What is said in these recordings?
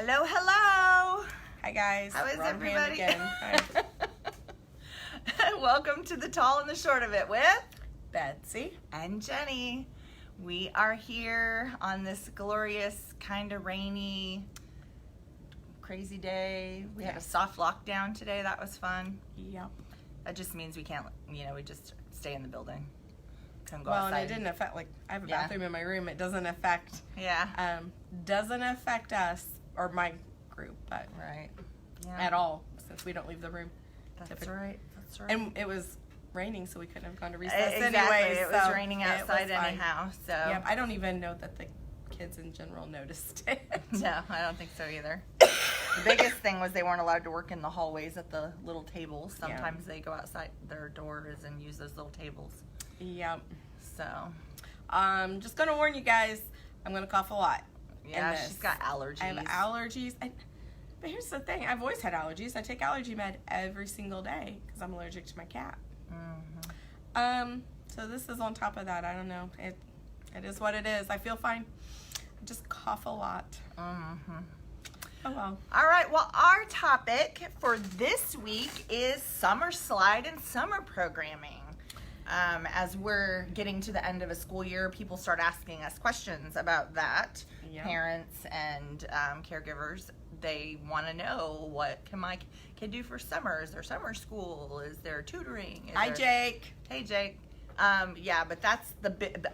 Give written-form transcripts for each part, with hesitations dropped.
Hello, hello. Hi guys. How is Wrong everybody? hand again. Hi. Welcome to the Tall and the Short of It with Betsy and Jenny. We are here on this glorious, kind of rainy, crazy day. We had a soft lockdown today. That was fun. Yep. That just means we can't, we just stay in the building. Couldn't go Well, outside. and it didn't affect, I have a bathroom in my room. It doesn't affect, doesn't affect us or my group, but at all, since we don't leave the room. That's right. That's right. And it was raining, so we couldn't have gone to recess Exactly. anyway. It was raining outside anyhow. So I don't even know that the kids in general noticed it. No, I don't think so either. The biggest thing was they weren't allowed to work in the hallways at the little tables. Sometimes they go outside their doors and use those little tables. Yep. So, just gonna warn you guys, I'm gonna cough a lot. Yeah, she's got allergies. I have allergies. But here's the thing, I've always had allergies. I take allergy med every single day because I'm allergic to my cat. Mm-hmm. So this is on top of that. I don't know. It is what it is. I feel fine. I just cough a lot. Mm-hmm. Oh well. All right. Well, our topic for this week is summer slide and summer programming. As we're getting to the end of a school year, people start asking us questions about that. Yep. Parents and caregivers, they want to know, what can my kid do for summer? Is there summer school? Is there tutoring? Hi, Jake. Hey, Jake. But that's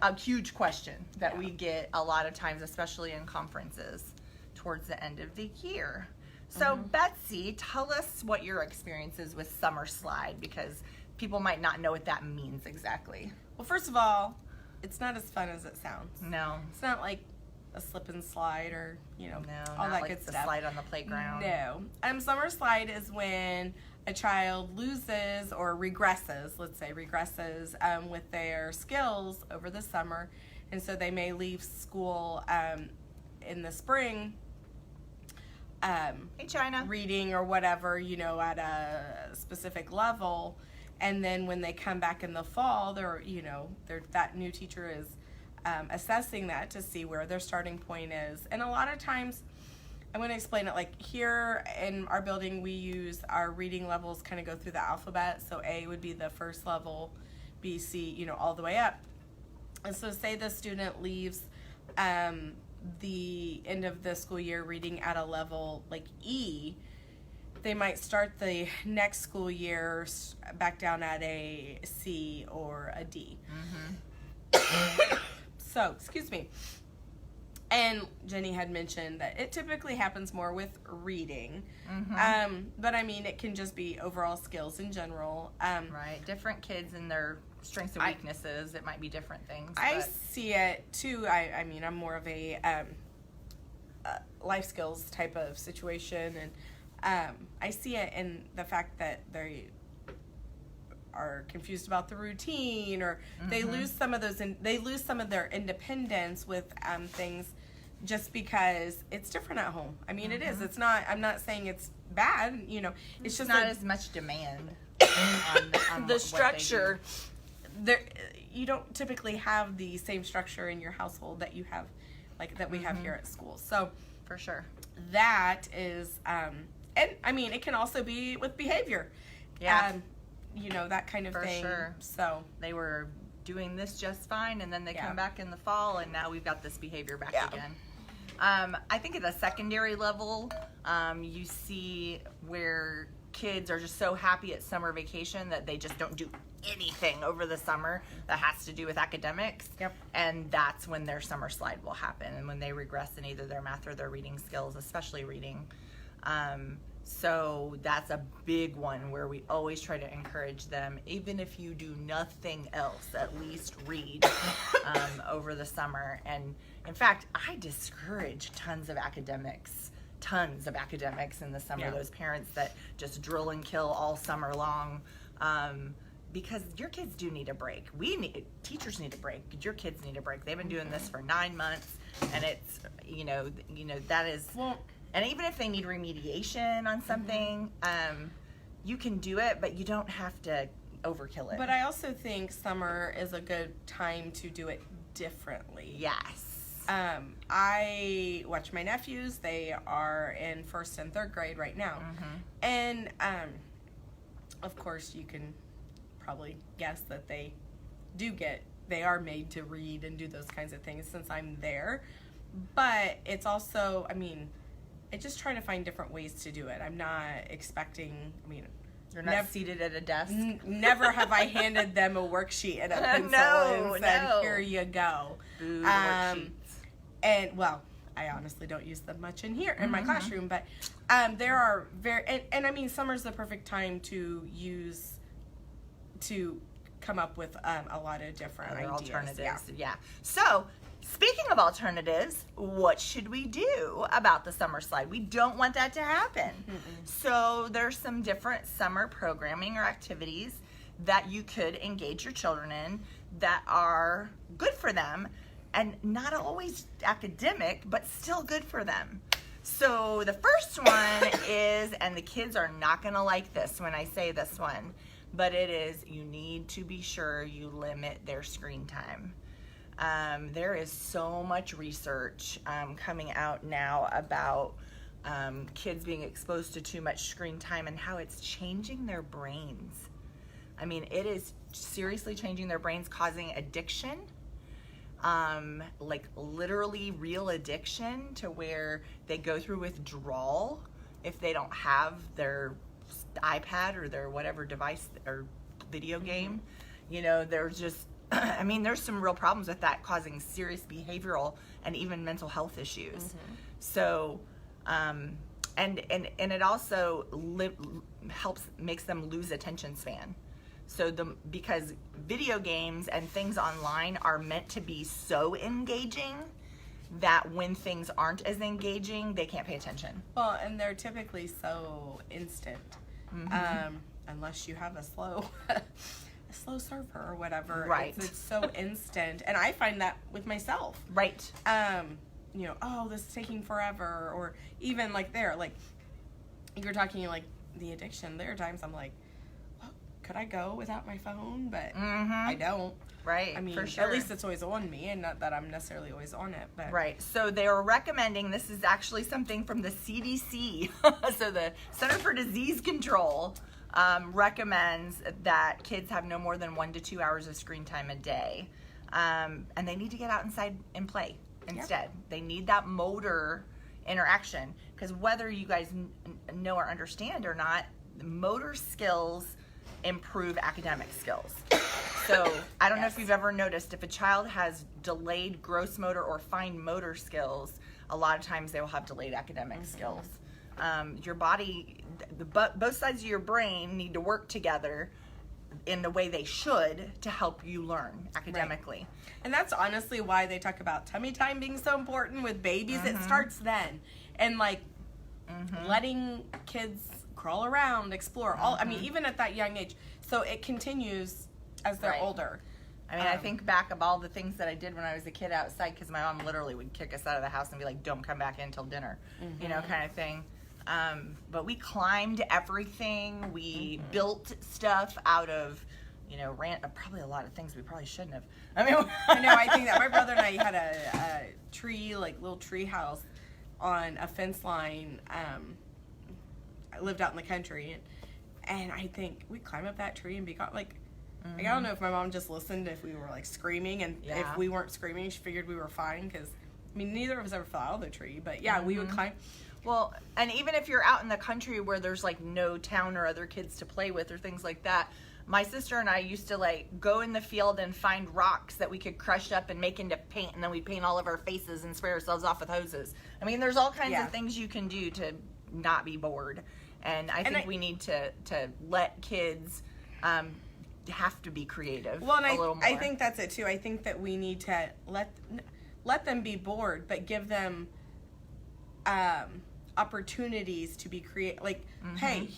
a huge question that we get a lot of times, especially in conferences towards the end of the year. So, Betsy, tell us what your experience is with summer slide, because people might not know what that means exactly. Well, first of all, it's not as fun as it sounds. No. It's not like a slip and slide or, all that good stuff. Slide on the playground. No. Summer slide is when a child loses or regresses, let's say regresses with their skills over the summer. And so they may leave school in the spring hey, China. reading or whatever, at a specific level. And then when they come back in the fall, that new teacher is assessing that to see where their starting point is. And a lot of times, I'm going to explain it like here in our building, we use our reading levels kind of go through the alphabet. So A would be the first level, B, C, all the way up. And so say the student leaves the end of the school year reading at a level like E, they might start the next school year back down at a C or a D. Mm-hmm. So, excuse me. And Jenny had mentioned that it typically happens more with reading. Mm-hmm. But it can just be overall skills in general. Right. Different kids and their strengths and weaknesses. It might be different things. I see it too. I'm more of a life skills type of situation, and I see it in the fact that they are confused about the routine, or they lose some of those, they lose some of their independence with things just because it's different at home. It is. It's not. I'm not saying it's bad. It's just not as much demand on the structure. There, you don't typically have the same structure in your household that you have, that we have here at school. So for sure, that is. And it can also be with behavior. Yeah. That kind of thing. For sure. So they were doing this just fine, and then they come back in the fall, and now we've got this behavior back again. I think at the secondary level, you see where kids are just so happy at summer vacation that they just don't do anything over the summer that has to do with academics. Yep. And that's when their summer slide will happen, and when they regress in either their math or their reading skills, especially reading. So that's a big one where we always try to encourage them, even if you do nothing else, at least read over the summer. And in fact, I discourage tons of academics in the summer, those parents that just drill and kill all summer long, because your kids do need a break. Teachers need a break. Your kids need a break. They've been doing this for 9 months, and it's, that is... Well, and even if they need remediation on something, you can do it, but you don't have to overkill it. But I also think summer is a good time to do it differently. Yes. I watch my nephews. They are in 1st and 3rd grade right now. And, of course, you can probably guess that they are made to read and do those kinds of things since I'm there. But it's also, I mean, I just try to find different ways to do it. I'm not expecting, You're not seated at a desk. Never have I handed them a worksheet and a pencil and said, here you go. Boo, worksheets. And, well, I honestly don't use them much in here in my classroom, but there are and I mean, summer's the perfect time to come up with a lot of different ideas. Alternatives. Yeah. So, speaking of alternatives, what should we do about the summer slide? We don't want that to happen. So, there's some different summer programming or activities that you could engage your children in that are good for them and not always academic, but still good for them. So, the first one is, and the kids are not going to like this when I say this one, but it is, you need to be sure you limit their screen time. There is so much research coming out now about kids being exposed to too much screen time and how it's changing their brains. I mean, it is seriously changing their brains, causing addiction, like literally real addiction, to where they go through withdrawal if they don't have their iPad or their whatever device or video game. You know, there's just, I mean, there's some real problems with that, causing serious behavioral and even mental health issues. So, and it also makes them lose attention span. So because video games and things online are meant to be so engaging that when things aren't as engaging, they can't pay attention. Well, and they're typically so instant, unless you have a slow server or whatever. Right. It's so instant, and I find that with myself. Right. You know, oh, this is taking forever, or even like you're talking like the addiction. There are times I'm like, well, could I go without my phone? But I don't. Right, I mean, for sure. At least it's always on me, and not that I'm necessarily always on it. But right. So they are recommending, this is actually something from the CDC, so the Center for Disease Control recommends that kids have no more than 1 to 2 hours of screen time a day. And they need to get out inside and play instead. Yep. They need that motor interaction, because whether you guys know or understand or not, motor skills improve academic skills. So I don't know if you've ever noticed, if a child has delayed gross motor or fine motor skills, a lot of times they will have delayed academic skills. Your body, both sides of your brain need to work together in the way they should to help you learn academically. Right. And that's honestly why they talk about tummy time being so important with babies. It starts then. And like letting kids crawl around, explore, I mean, even at that young age. So it continues as they're older. I mean, I think back of all the things that I did when I was a kid outside, because my mom literally would kick us out of the house and be like, don't come back in until dinner, you know, kind of thing. But we climbed everything. We built stuff out of, you know, probably a lot of things we probably shouldn't have. I mean, I know, I think that my brother and I had a tree, like little tree house on a fence line. I lived out in the country, and I think we climbed up that tree and got like I don't know if my mom just listened if we were like screaming, and if we weren't screaming, she figured we were fine, because I mean, neither of us ever fell out of the tree, but yeah, we would climb. Well, and even if you're out in the country where there's like no town or other kids to play with or things like that, my sister and I used to like go in the field and find rocks that we could crush up and make into paint, and then we'd paint all of our faces and spray ourselves off with hoses. I mean, there's all kinds of things you can do to not be bored, and I think we need to let kids have to be creative. Well, and a little more. I think that's it too. I think that we need to let them be bored, but give them opportunities to be creative. Like, hey,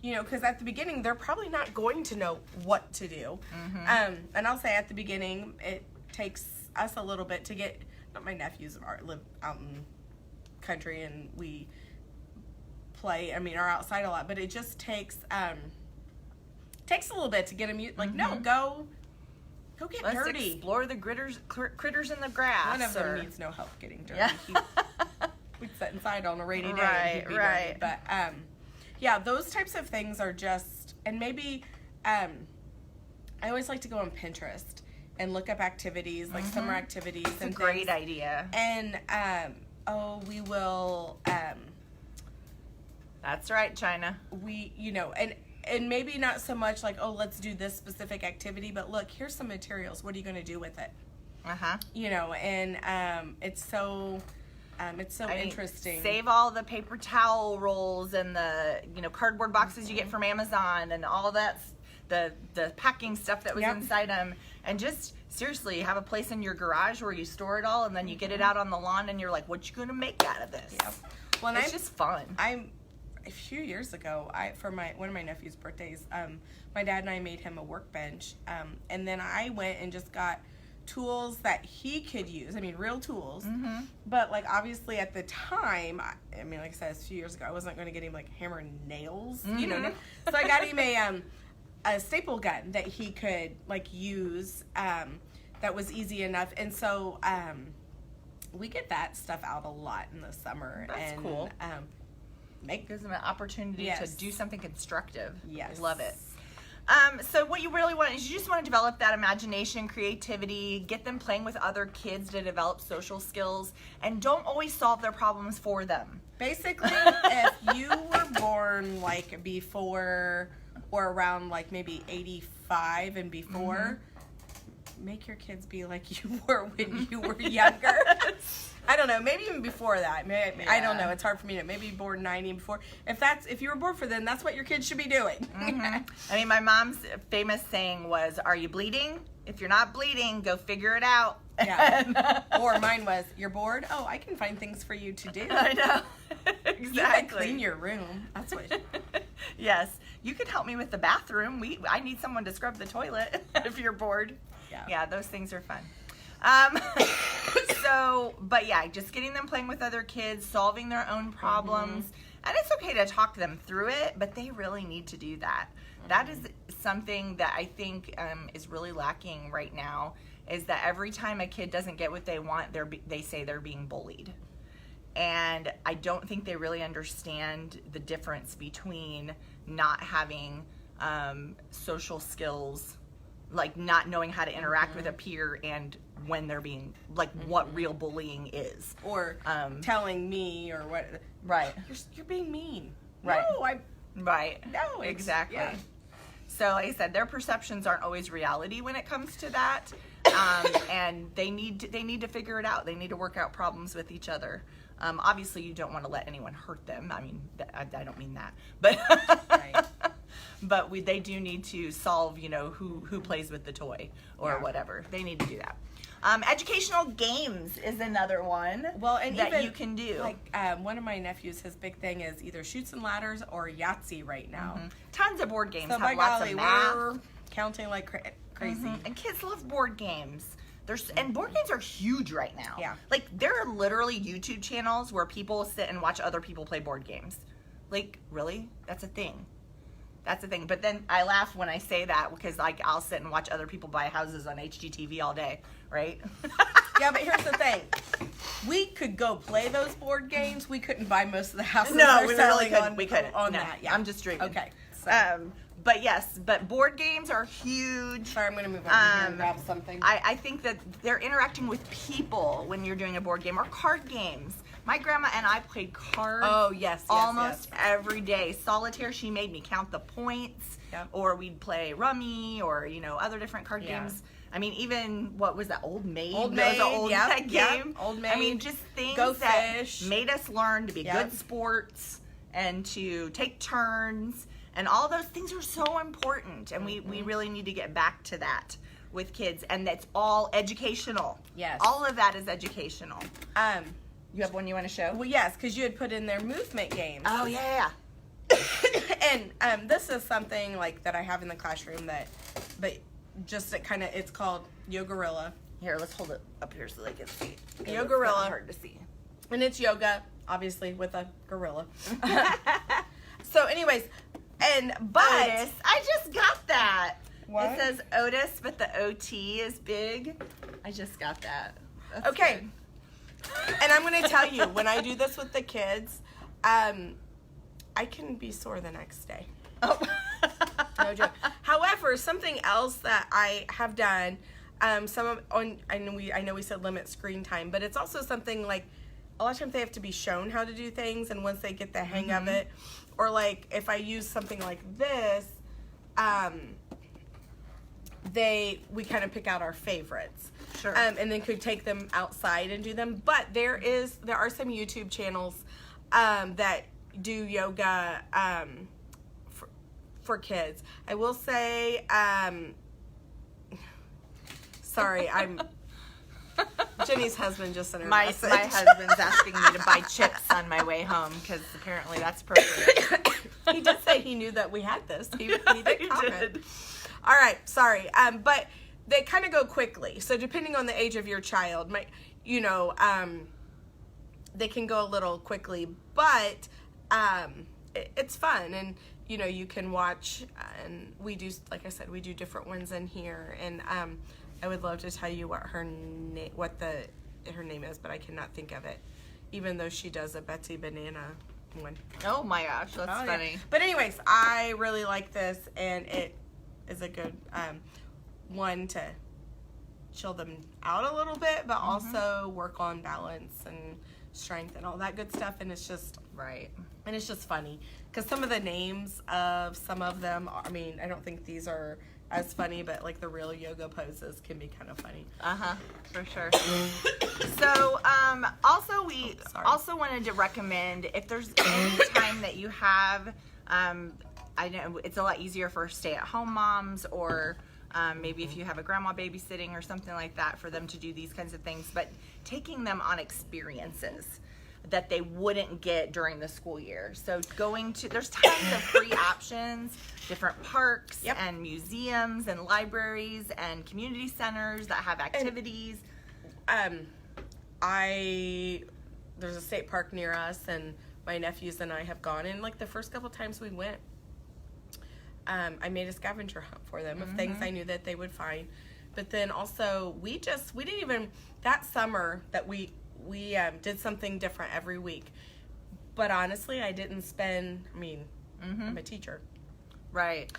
you know, because at the beginning they're probably not going to know what to do. And I'll say at the beginning it takes us a little bit to get. My nephews live out in country, and we play. I mean, are outside a lot, but it just takes a little bit to get them like, no, go Go get Let's dirty. explore the critters in the grass. One of them needs no help getting dirty. Yeah. We'd sit inside on a rainy day. Right, and he'd be right. dirty. But yeah, those types of things are just, and maybe I always like to go on Pinterest and look up activities, like summer activities. It's and a great things. idea. And we will. That's right, China. And maybe not so much like, oh, let's do this specific activity, but look, here's some materials. What are you going to do with it? And it's so interesting. Save all the paper towel rolls and the cardboard boxes you get from Amazon and all that, the packing stuff that was inside them, and just seriously have a place in your garage where you store it all, and then you get it out on the lawn and you're like, what you gonna make out of this? Well, it's just fun. A few years ago, for one of my nephew's birthdays, my dad and I made him a workbench, and then I went and just got tools that he could use. I mean, real tools. But like obviously at the time, I mean, like I said, a few years ago, I wasn't going to get him like hammer and nails, So I got him a staple gun that he could like use. That was easy enough, and so we get that stuff out a lot in the summer. That's cool. Gives them an opportunity to do something constructive. Yes. Love it. So what you really want is you just want to develop that imagination, creativity, get them playing with other kids to develop social skills, and don't always solve their problems for them. Basically, if you were born like before or around like maybe 85 and before, make your kids be like you were when you were younger. I don't know, maybe even before that. I don't know. It's hard for me to maybe born 90 and before. If you were born for then, that's what your kids should be doing. I mean, my mom's famous saying was, "Are you bleeding? If you're not bleeding, go figure it out." Yeah. Or mine was, "You're bored? Oh, I can find things for you to do." I know. Exactly. You can clean your room. That's what. Yes, you can help me with the bathroom. I need someone to scrub the toilet if you're bored. Yeah, those things are fun. But yeah, just getting them playing with other kids, solving their own problems. And it's okay to talk them through it, but they really need to do that. That is something that I think is really lacking right now, is that every time a kid doesn't get what they want, they say they're being bullied. And I don't think they really understand the difference between not having social skills, like not knowing how to interact with a peer, and when they're being like what real bullying is, or telling me or what. Right. You're being mean. Right. No, No, exactly. Yeah. So like I said, their perceptions aren't always reality when it comes to that, and they need to figure it out. They need to work out problems with each other. Obviously, you don't want to let anyone hurt them. I mean, I don't mean that, but right. But they do need to solve, who plays with the toy or whatever. They need to do that. Educational games is another one that you can do. Like one of my nephews, his big thing is either Chutes and Ladders or Yahtzee right now. Tons of board games So have lots of math. we're counting like crazy. And kids love board games. And board games are huge right now. Yeah. Like, there are literally YouTube channels where people sit and watch other people play board games. Like, really? That's a thing. That's the thing. But then I laugh when I say that because, like, I'll sit and watch other people buy houses on HGTV all day, right? Yeah, but here's the thing. We could go play those board games. We couldn't buy most of the houses. No, we really couldn't. We couldn't. On no, that. Yeah. I'm just dreaming. Okay. So. But yes, board games are huge. Sorry, I'm going to move over here and grab something. I think that they're interacting with people when you're doing a board game, or card games. My grandma and I played cards almost every day. Solitaire, she made me count the points. Yep. Or we'd play Rummy or, other different card games. I mean, even, what was that, Old Maid? Old That was Maid, an old game. Yep. Old Maid. I mean, just things Go that Fish. made us learn to be good sports and to take turns. And all those things are so important. And we really need to get back to that with kids. And that's all educational. Yes. All of that is educational. You have one you want to show? Well, yes, because you had put in their movement games. Oh, yeah. And this is something like that I have in the classroom but just it's called Yogarilla. Here, let's hold it up here so they can see. Yogarilla. It's hard to see. And it's yoga, obviously, with a gorilla. So anyways, But I just got that. What? It says Otis, but the OT is big. I just got that. That's Okay. good. And I'm going to tell you, when I do this with the kids, I can be sore the next day. Oh. No joke. However, something else that I have done, I know we said limit screen time, but it's also something like a lot of times they have to be shown how to do things, and once they get the hang of it, or like if I use something like this, we kind of pick out our favorites. Sure. And then could take them outside and do them. But there are some YouTube channels that do yoga for kids. I will say, sorry, Jenny's husband just sent her a My message. husband's asking me to buy chips on my way home because apparently that's appropriate. He did say he knew that we had this. He did He comment. did. All right, sorry. But they kind of go quickly. So depending on the age of your child, they can go a little quickly, but it's fun. And, you can watch, and we do, like I said, we do different ones in here. And I would love to tell you what her name is, but I cannot think of it, even though she does a Betsy Banana one. Oh my gosh, that's Oh, funny. yeah. But anyways, I really like this, and it is a good one to chill them out a little bit, but also work on balance and strength and all that good stuff. And it's just Right. and it's just funny because some of the names of some of them, I don't think these are as funny, but like the real yoga poses can be kind of funny. For sure. So, also we sorry. also wanted to recommend if there's any time that you have, I know it's a lot easier for stay-at-home moms or maybe if you have a grandma babysitting or something like that for them to do these kinds of things, but taking them on experiences that they wouldn't get during the school year. So there's tons of free options, different parks and museums and libraries and community centers that have activities. There's a state park near us, and my nephews and I have gone, and like the first couple times we went, I made a scavenger hunt for them of things I knew that they would find. But then also we didn't even, that summer that we did something different every week. But honestly, I didn't spend, I'm a teacher. Right.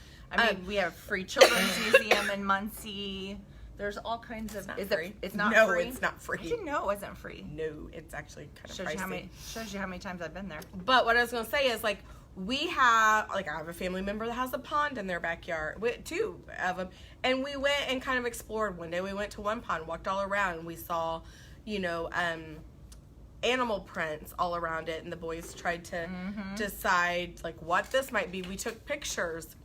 We have free children's museum in Muncie. There's all kinds of. It's not free. It's not No, free. it's not free. I didn't know it wasn't free. No, it's actually kind of Shows pricey. you how many times I've been there. But what I was going to say is, like, I have a family member that has a pond in their backyard, two of them, and we went and kind of explored. One day we went to one pond, walked all around, and we saw, animal prints all around it, and the boys tried to decide, like, what this might be. We took pictures.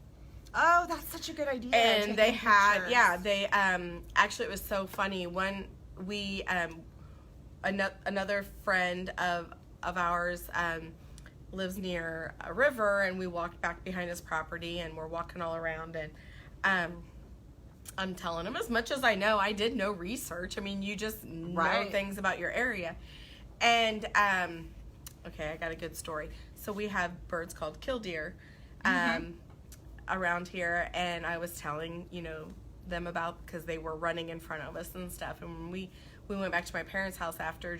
Oh, that's such a good idea. And they had, pictures. actually it was so funny. Another friend of ours lives near a river, and we walked back behind his property, and we're walking all around, and I'm telling him, as much as I know, I did no research. You just know things about your area. And, okay, I got a good story. So we have birds called killdeer around here, and I was telling, them about, because they were running in front of us and stuff. And when we went back to my parents' house after,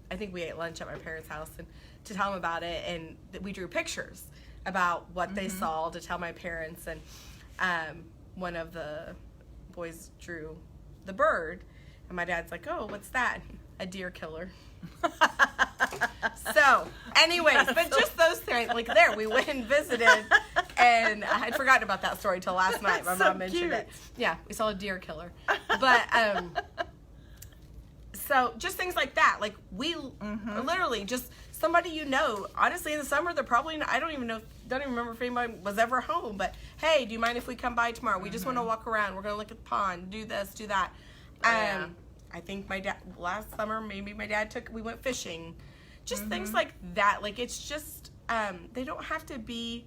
I think we ate lunch at my parents' house, and to tell them about it, and we drew pictures about what they saw to tell my parents. And one of the boys drew the bird, and my dad's like, "Oh, what's that?" "A deer killer." So, anyways, but just those things, like we went and visited, and I had forgotten about that story till last night. My mom mentioned it. Yeah, we saw a deer killer. But, so just things like that. Like, we literally just somebody honestly, in the summer, they're probably not, don't even remember if anybody was ever home, but hey, do you mind if we come by tomorrow? We just want to walk around. We're going to look at the pond, do this, do that. I think my dad, last summer, maybe my dad we went fishing. Just things like that. Like, it's just, they don't have to be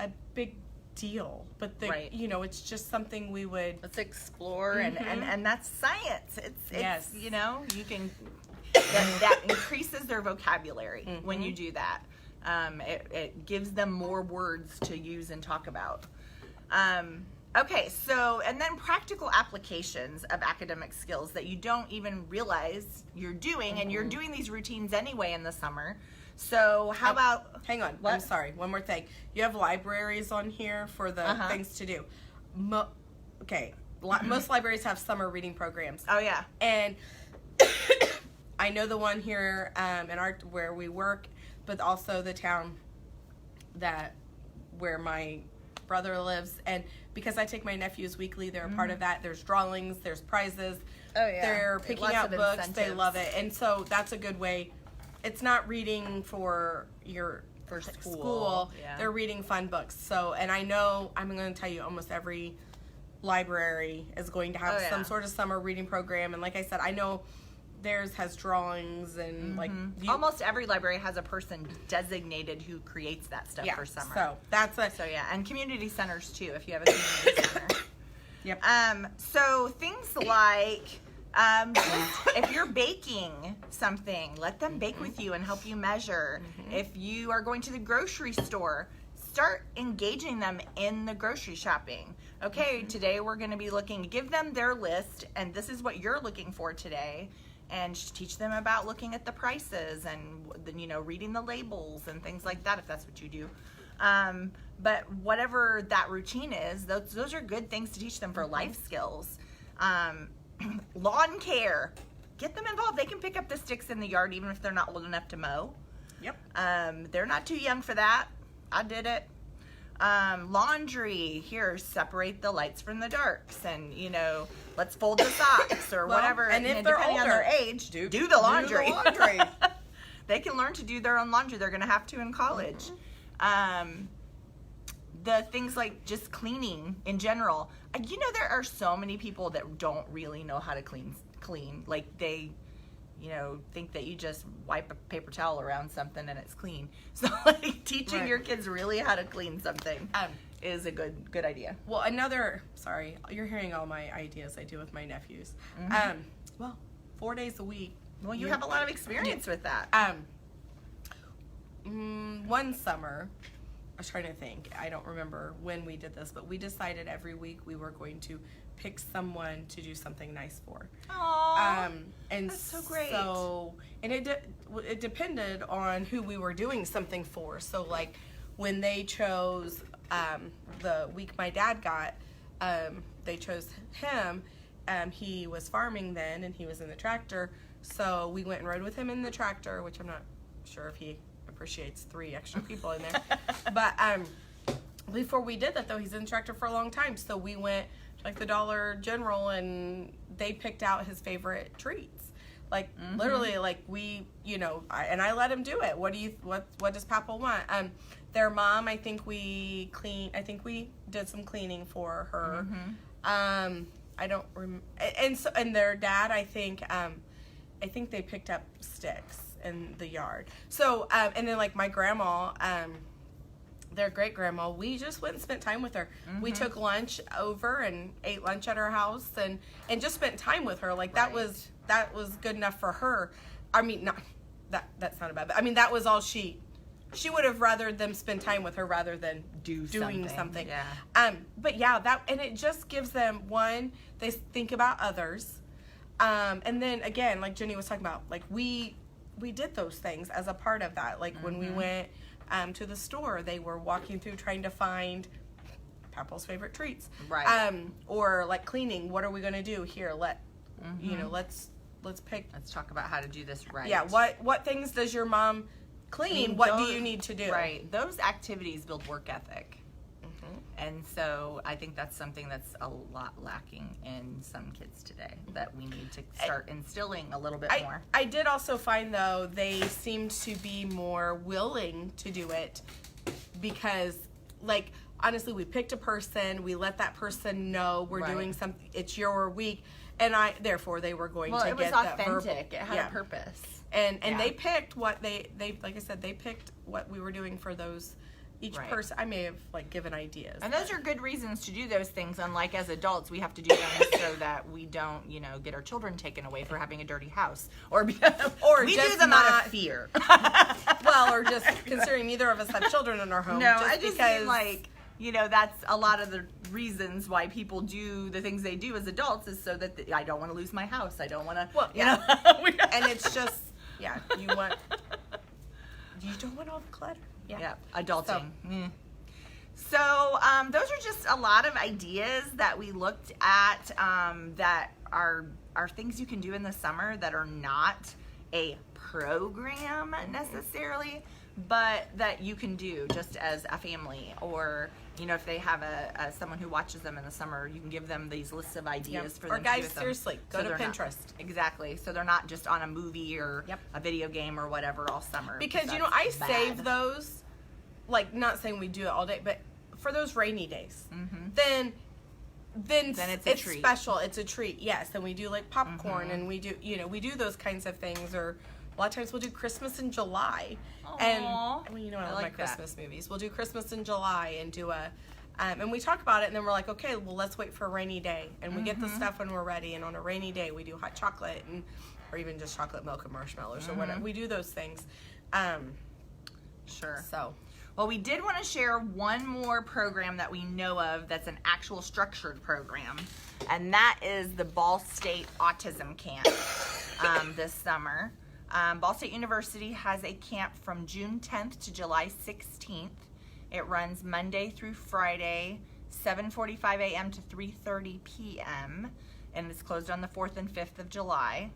a big deal, but it's just something we would. Let's explore, and that's science. It's you can, that increases their vocabulary when you do that. It gives them more words to use and talk about. Okay, so, and then practical applications of academic skills that you don't even realize you're doing, and you're doing these routines anyway in the summer. So how about... Hang on, What? I'm sorry, one more thing. You have libraries on here for the things to do. Most libraries have summer reading programs. Oh, yeah. And I know the one here where we work, but also the town where my brother lives, and because I take my nephews weekly, they're a part of that. There's drawings, there's prizes. Oh, yeah. They're picking Lots out of books. They incentives. love it, and so that's a good way. It's not reading for school. Yeah. They're reading fun books. So, and I know I'm going to tell you, almost every library is going to have some sort of summer reading program, and like I said, I know theirs has drawings and almost every library has a person designated who creates that stuff for summer. So that's So yeah, and community centers too, if you have a community center. Yep. So things like, if you're baking something, let them bake with you and help you measure. If you are going to the grocery store, start engaging them in the grocery shopping. Okay, today we're going to be give them their list, and this is what you're looking for today. And just teach them about looking at the prices and, reading the labels and things like that, if that's what you do. But whatever that routine is, those are good things to teach them for life skills. Lawn care. Get them involved. They can pick up the sticks in the yard even if they're not old enough to mow. Yep. They're not too young for that. I did it. Laundry. Here, separate the lights from the darks, and let's fold the socks or whatever. And if they're depending older, on their age, do the laundry. Do the laundry. They can learn to do their own laundry. They're going to have to in college. The things like just cleaning in general. There are so many people that don't really know how to clean. Like they think that you just wipe a paper towel around something and it's clean. So teaching your kids really how to clean something is a good idea. Well, sorry, you're hearing all my ideas I do with my nephews. 4 days a week. Well, you have a lot of experience with that. One summer, I was trying to think, I don't remember when we did this, but we decided every week we were going to pick someone to do something nice for. Aww, and that's so great. And it depended on who we were doing something for. So like when they chose the week my dad got, they chose him. He was farming then, and he was in the tractor. So we went and rode with him in the tractor, which I'm not sure if he appreciates 3 extra people in there. But before we did that, though, he's in the tractor for a long time. So we went like the Dollar General, and they picked out his favorite treats. Like literally, like we, I let him do it. What does Papa want? Their mom, I think we did some cleaning for her. I don't remember. And their dad, I think they picked up sticks in the yard. So, and then like my grandma, their great grandma, we just went and spent time with her. We took lunch over and ate lunch at her house and just spent time with her. Like that was good enough for her. I mean, not that sounded bad, but I mean that was all she would have rather them spend time with her rather than doing something. Yeah. But yeah, and it just gives them they think about others. And then again, like Jenny was talking about, like we did those things as a part of that. Like when we went to the store, they were walking through trying to find Papa's favorite treats. Right. Or like cleaning. What are we going to do here? Let's pick. Let's talk about how to do this right. Yeah. What things does your mom clean? What do you need to do? Right. Those activities build work ethic. And so I think that's something that's a lot lacking in some kids today that we need to start instilling a little bit more. I did also find, though, they seemed to be more willing to do it because, like, honestly, we picked a person, we let that person know we're doing something, it's your week, and therefore they were going to get that. Well, it was authentic. It had a purpose. And they picked what they like I said, they picked what we were doing for those. Each person, I may have given ideas. And those are good reasons to do those things. Unlike as adults, we have to do them so that we don't, get our children taken away for having a dirty house, or we just do them out of fear. Well, or just considering neither of us have children in our home. No, just I just mean that's a lot of the reasons why people do the things they do as adults is so that I don't want to lose my house. I don't want to, and it's just, you don't want all the clutter. Yeah, adulting. So those are just a lot of ideas that we looked at that are things you can do in the summer that are not a program necessarily, but that you can do just as a family, or if they have someone who watches them in the summer, you can give them these lists of ideas for them to do with them. Seriously, go to Pinterest. Exactly. So they're not just on a movie or a video game or whatever all summer. Because I save those, like, not saying we do it all day, but for those rainy days. Then it's a treat. Special. It's a treat. Yes, and we do like popcorn, and we do we do those kinds of things. Or a lot of times we'll do Christmas in July. Aww. And I love my Christmas movies. We'll do Christmas in July and do a and we talk about it, and then we're like, okay, well, let's wait for a rainy day, and we get the stuff when we're ready. And on a rainy day, we do hot chocolate or even just chocolate milk and marshmallows or whatever. We do those things. Sure. So. Well, we did want to share one more program that we know of that's an actual structured program, and that is the Ball State Autism Camp this summer. Ball State University has a camp from June 10th to July 16th. It runs Monday through Friday, 7:45 a.m. to 3:30 p.m., and it's closed on the 4th and 5th of July.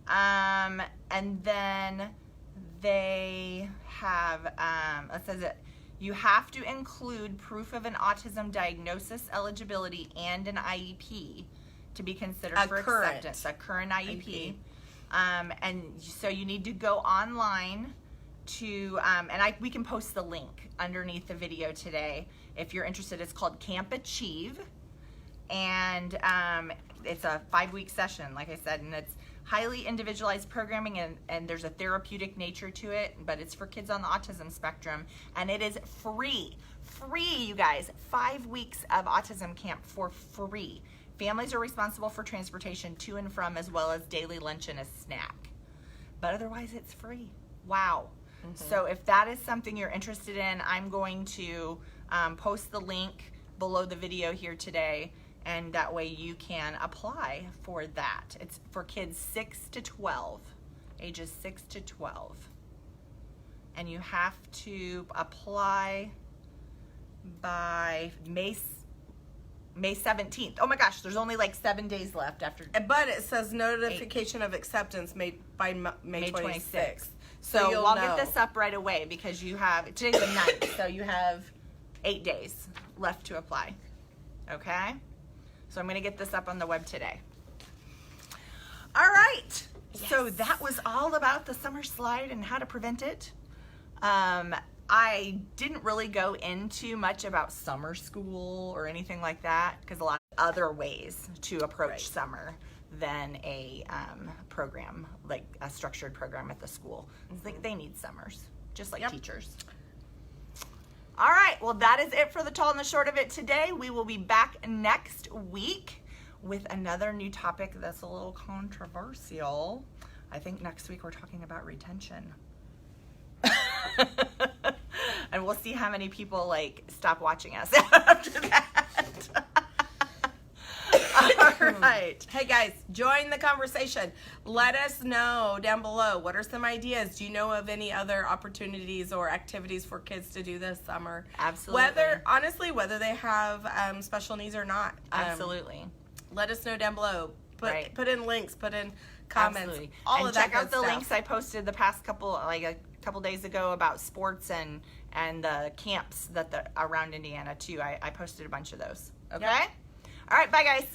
And then they have, it says that you have to include proof of an autism diagnosis, eligibility, and an IEP to be considered for acceptance, a current IEP. And so you need to go online to, we can post the link underneath the video today if you're interested. It's called Camp Achieve, and it's a 5-week session, like I said, and it's highly individualized programming, and there's a therapeutic nature to it, but it's for kids on the autism spectrum, and it is free, you guys. 5 weeks of autism camp for free. Families are responsible for transportation to and from, as well as daily lunch and a snack, but otherwise it's free. Wow. So if that is something you're interested in, I'm going to post the link below the video here today, and that way you can apply for that. It's for kids 6 to 12, ages 6 to 12. And you have to apply by May 17th. Oh my gosh, there's only like 7 days left after. But it says notification of acceptance made by May 26th. So I'll get this up right away because today's the 9th, so you have 8 days left to apply. Okay? So I'm going to get this up on the web today. All right. Yes. So that was all about the summer slide and how to prevent it. I didn't really go into much about summer school or anything like that because a lot of other ways to approach summer than a program, like a structured program at the school. They need summers, just like teachers. All right, well, that is it for the tall and the short of it today. We will be back next week with another new topic that's a little controversial. I think next week we're talking about retention. And we'll see how many people stop watching us after that. All right. Hey guys, join the conversation. Let us know down below, what are some ideas? Do you know of any other opportunities or activities for kids to do this summer? Absolutely. Whether they have special needs or not. Absolutely. Let us know down below. Put in links, put in comments. Absolutely. All and of that check out the stuff. links I posted the past couple days ago about sports and the camps that around Indiana too. I posted a bunch of those. Okay? Yep. All right, bye guys.